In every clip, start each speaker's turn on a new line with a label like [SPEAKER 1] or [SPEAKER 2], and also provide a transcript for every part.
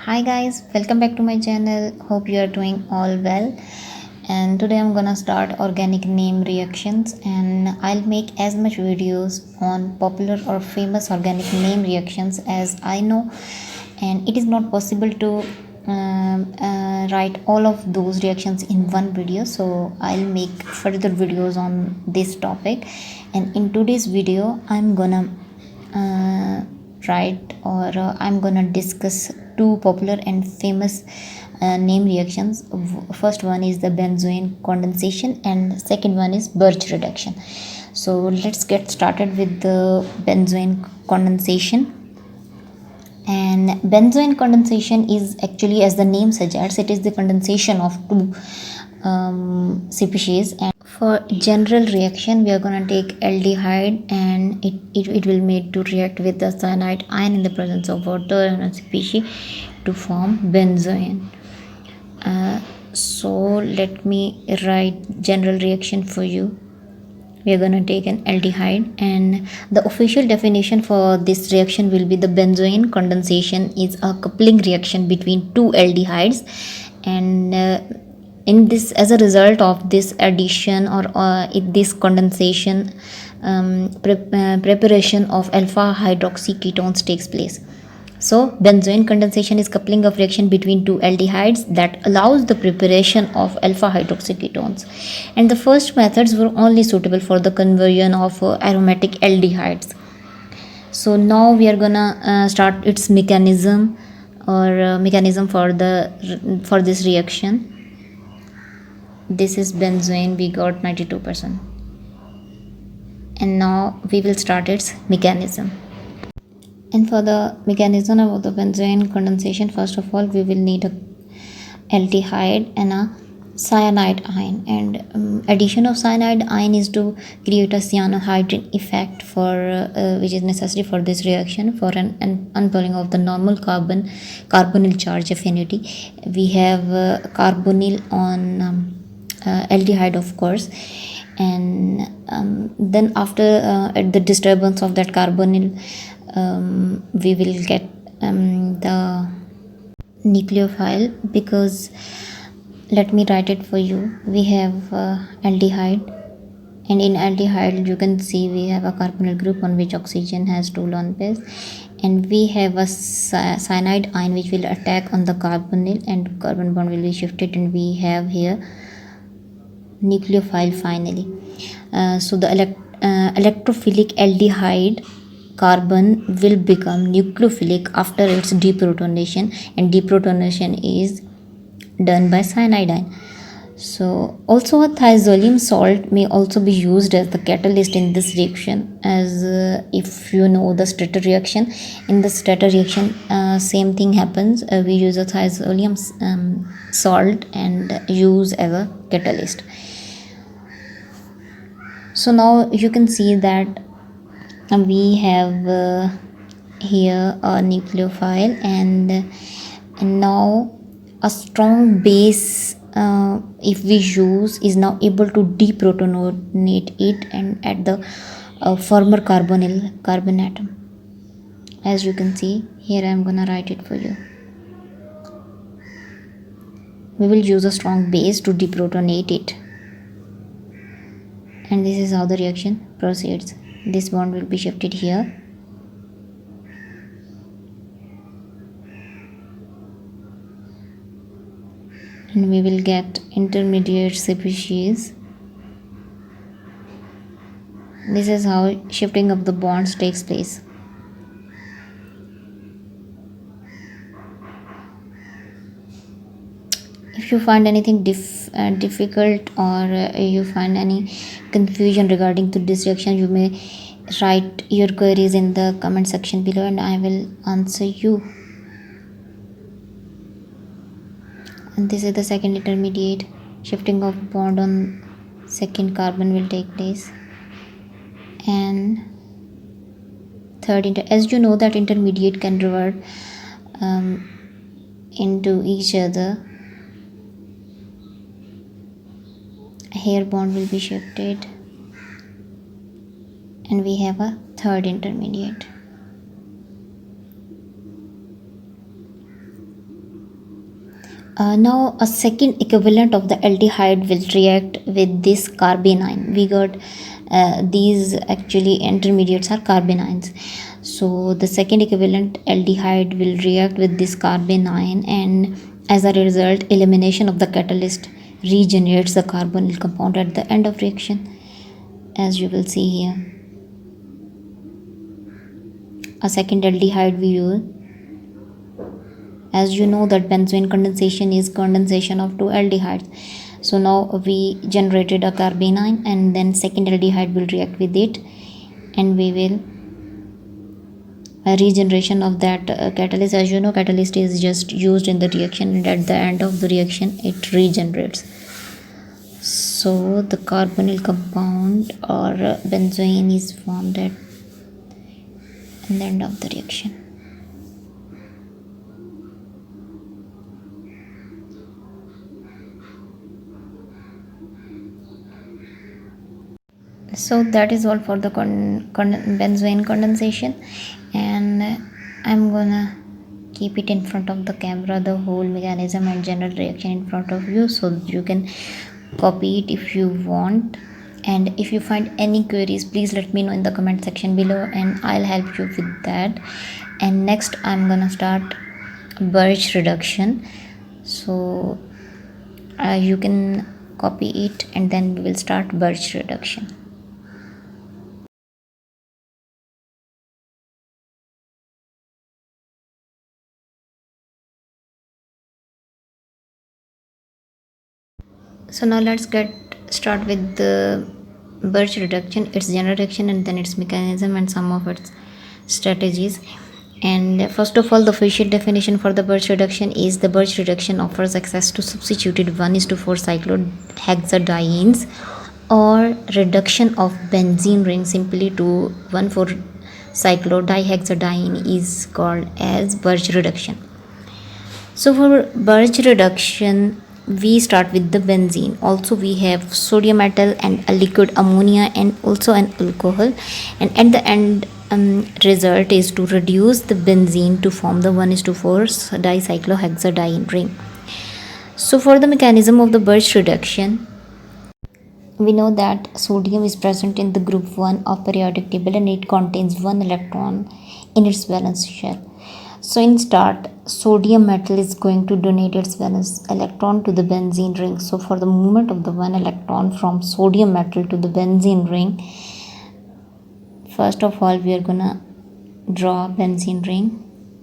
[SPEAKER 1] Hi guys, welcome back to my channel. Hope you are doing all well. And today I'm gonna start organic name reactions, and I'll make as much videos on popular or famous organic name reactions as I know. And it is not possible to write all of those reactions in one video, so I'll make further videos on this topic. And in today's video, I'm gonna write or I'm gonna discuss two popular and famous name reactions. First one is the benzoin condensation and second one is Birch reduction. So let's get started with the benzoin condensation. And benzoin condensation is actually, as the name suggests, it is the condensation of two species. And for general reaction, we are going to take aldehyde, and it will made to react with the cyanide ion in the presence of water and a species to form benzoin. So let me write general reaction for you. We are going to take an aldehyde, and the official definition for this reaction will be the benzoin condensation is a coupling reaction between two aldehydes. And in this, as a result of this addition or this condensation, preparation of alpha hydroxy ketones takes place. So, benzoin condensation is coupling of reaction between two aldehydes that allows the preparation of alpha hydroxyketones. And the first methods were only suitable for the conversion of aromatic aldehydes. So now we are gonna start its mechanism or mechanism for this reaction. This is benzoin. We got 92%, and now we will start its mechanism. And for the mechanism of the benzoin condensation, first of all, we will need a aldehyde and a cyanide ion. And addition of cyanide ion is to create a cyanohydrin effect for which is necessary for this reaction for an unpulling of the normal carbonyl charge affinity. We have carbonyl on aldehyde, of course. And then after at the disturbance of that carbonyl, we will get the nucleophile, because let me write it for you. We have aldehyde, and in aldehyde you can see we have a carbonyl group on which oxygen has two lone pairs, and we have a cyanide ion which will attack on the carbonyl and carbon bond will be shifted, and we have here nucleophile finally. So the electrophilic aldehyde carbon will become nucleophilic after its deprotonation, and deprotonation is done by cyanide ion. So also a thiazolium salt may also be used as the catalyst in this reaction, as if you know the Stater reaction. In the Stater reaction, same thing happens. We use a thiazolium salt and use as a catalyst. So now you can see that we have here a nucleophile, and now a strong base if we use is now able to deprotonate it and at the former carbon atom. As you can see here, I'm gonna write it for you. We will use a strong base to deprotonate it, and this is how the reaction proceeds. This bond will be shifted here, and we will get intermediate species. This is how shifting of the bonds takes place. If you find anything difficult, or you find any confusion regarding to this reaction, you may write your queries in the comment section below, and I will answer you. And this is the second intermediate. Shifting of bond on second carbon will take place, and third as you know that intermediate can revert into each other. Here bond will be shifted, and we have a third intermediate. Now a second equivalent of the aldehyde will react with this carbanion. We got these actually intermediates are carbanions. So the second equivalent aldehyde will react with this carbanion, and as a result elimination of the catalyst regenerates the carbonyl compound at the end of reaction, as you will see here. A second aldehyde we use. As you know that benzoin condensation is condensation of two aldehydes. So now we generated a carbanion, and then second aldehyde will react with it, and we will a regeneration of that catalyst. As you know, catalyst is just used in the reaction, and at the end of the reaction it regenerates. So the carbonyl compound or benzoin is formed at the end of the reaction. So that is all for the benzoin condensation, and I'm gonna keep it in front of the camera, the whole mechanism and general reaction in front of you, so you can copy it if you want. And if you find any queries, please let me know in the comment section below, and I'll help you with that. And next I'm gonna start Birch reduction, so you can copy it, and then we will start Birch reduction. So now let's get start with the Birch reduction, its general reaction, and then its mechanism and some of its strategies. And first of all, the official definition for the Birch reduction is: the Birch reduction offers access to substituted 1:4 cyclohexadienes or reduction of benzene ring simply to 1,4 cyclodihexadiene is called as Birch reduction. So for Birch reduction, we start with the benzene. Also we have sodium metal and a liquid ammonia and also an alcohol, and at the end result is to reduce the benzene to form the 1:4 dicyclohexadiene ring. So for the mechanism of the Birch reduction, we know that sodium is present in the group 1 of periodic table, and it contains 1 electron in its valence shell. So in start, sodium metal is going to donate its valence electron to the benzene ring. So for the movement of the 1 electron from sodium metal to the benzene ring, first of all we are gonna draw benzene ring,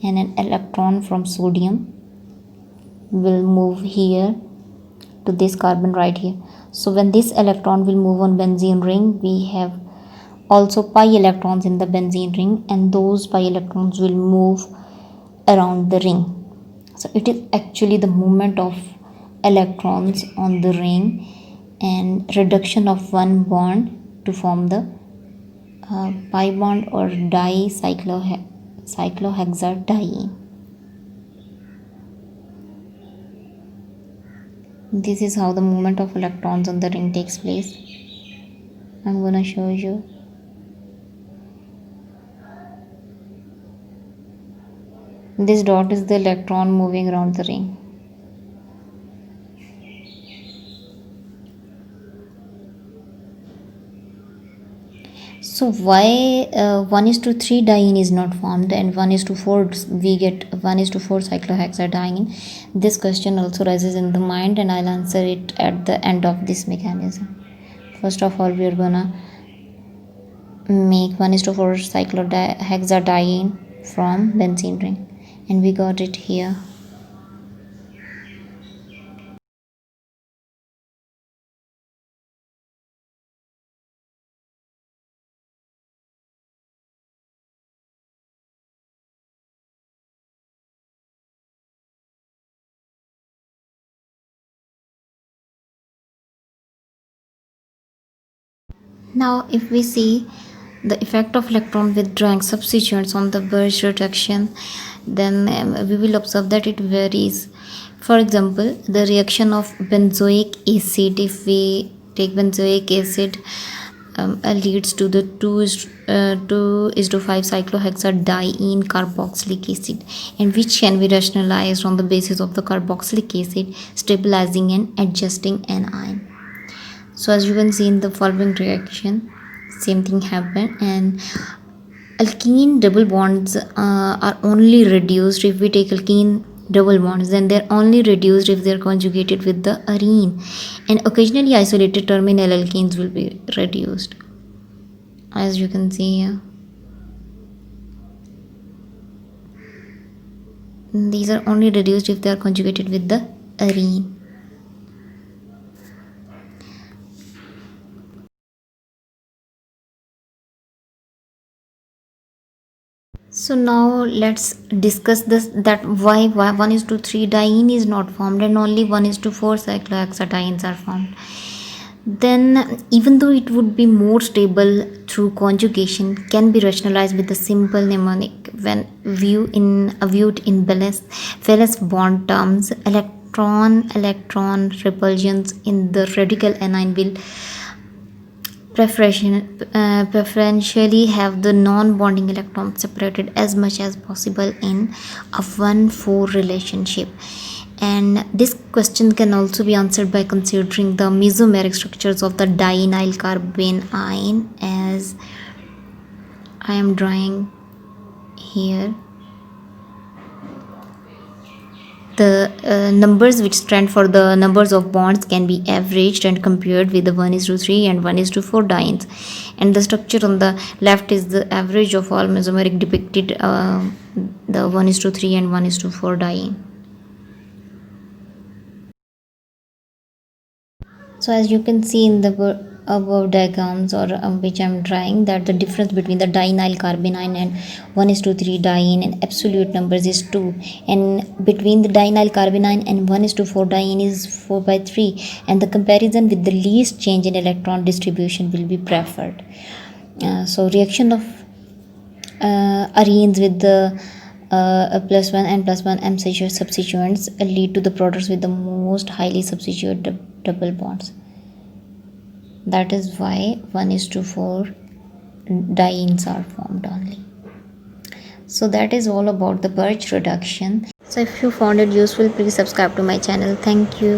[SPEAKER 1] and an electron from sodium will move here to this carbon right here. So when this electron will move on benzene ring, we have also pi electrons in the benzene ring, and those pi electrons will move around the ring. So it is actually the movement of electrons on the ring and reduction of one bond to form the pi bond or dicyclohexadiene. This is how the movement of electrons on the ring takes place. I'm gonna show you. This dot is the electron moving around the ring. So why 1:3 diene is not formed and 1:4 we get 1:4 cyclohexadiene? This question also rises in the mind, and I'll answer it at the end of this mechanism. First of all, we are gonna make 1:4 cyclohexadiene from benzene ring, and we got it here. Now if we see the effect of electron withdrawing substituents on the Birch reduction, then we will observe that it varies. For example, the reaction of benzoic acid, if we take benzoic acid leads to the 2:5 cyclohexadiene carboxylic acid, and which can be rationalized on the basis of the carboxylic acid stabilizing and adjusting anion. So as you can see in the following reaction, same thing happened, and alkene double bonds are only reduced if we take alkene double bonds, then they're only reduced if they're conjugated with the arene, and occasionally isolated terminal alkenes will be reduced, as you can see here. These are only reduced if they are conjugated with the arene. So now let's discuss this, that why 1:3 diene is not formed and only 1:4 cyclohexadienes are formed. Then even though it would be more stable through conjugation, can be rationalized with a simple mnemonic when viewed in Valence bond terms. Electron repulsions in the radical anion will preferentially have the non-bonding electrons separated as much as possible in a 1:4 relationship. And this question can also be answered by considering the mesomeric structures of the dienyl carbanion, as I am drawing here. The numbers which stand for the numbers of bonds can be averaged and compared with the 1:3 and 1:4 dienes, and the structure on the left is the average of all mesomeric depicted the 1:3 and 1:4 diene. So as you can see in the above diagrams, or which I am drawing, that the difference between the dienyl carbanion and 1:3 diene in absolute numbers is 2, and between the dienyl carbanion and 1:4 diene is 4/3, and the comparison with the least change in electron distribution will be preferred. So reaction of arenes with the +1 and +1 M substituents lead to the products with the most highly substituted double bonds. That is why 1:4 dienes are formed only. So that is all about the Birch reduction. So if you found it useful, please subscribe to my channel. Thank you.